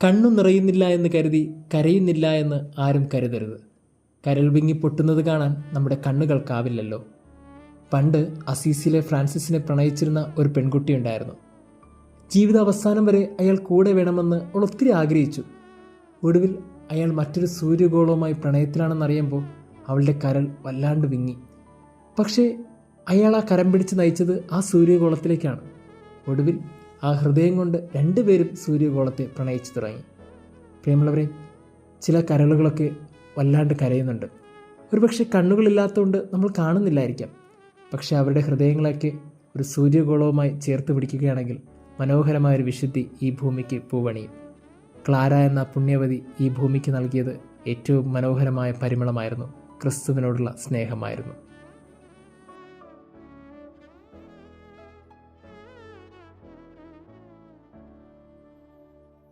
കണ്ണു നിറയുന്നില്ല എന്ന് കരുതി കരയുന്നില്ല എന്ന് ആരും കരുതരുത്. കരൾ വിങ്ങി പൊട്ടുന്നത് കാണാൻ നമ്മുടെ കണ്ണുകൾക്കാവില്ലല്ലോ. പണ്ട് അസീസിലെ ഫ്രാൻസിസിനെ പ്രണയിച്ചിരുന്ന ഒരു പെൺകുട്ടിയുണ്ടായിരുന്നു. ജീവിത അവസാനം വരെ അയാൾ കൂടെ വേണമെന്ന് അവൾ ഒത്തിരി ആഗ്രഹിച്ചു. ഒടുവിൽ അയാൾ മറ്റൊരു സൂര്യഗോളവുമായി പ്രണയത്തിലാണെന്നറിയുമ്പോൾ അവളുടെ കരൾ വല്ലാണ്ട് വിങ്ങി. പക്ഷേ അയാൾ ആ കരം പിടിച്ച് നയിച്ചത് ആ സൂര്യഗോളത്തിലേക്കാണ്. ഒടുവിൽ ആ ഹൃദയം കൊണ്ട് രണ്ടുപേരും സൂര്യഗോളത്തെ പ്രണയിച്ചു തുടങ്ങി. പ്രിയമുള്ളവരെ, ചില കരളുകളൊക്കെ വല്ലാണ്ട് കരയുന്നുണ്ട്. ഒരുപക്ഷെ കണ്ണുകളില്ലാത്തതുകൊണ്ട് നമ്മൾ കാണുന്നില്ലായിരിക്കാം. പക്ഷെ അവരുടെ ഹൃദയങ്ങളൊക്കെ ഒരു സൂര്യഗോളവുമായി ചേർത്ത് പിടിക്കുകയാണെങ്കിൽ മനോഹരമായൊരു വിശുദ്ധി ഈ ഭൂമിക്ക് പൂവണിയും. ക്ലാര എന്ന പുണ്യവതി ഈ ഭൂമിക്ക് നൽകിയത് ഏറ്റവും മനോഹരമായ പരിമളമായിരുന്നു. ക്രിസ്തുവിനോടുള്ള സ്നേഹമായിരുന്നു.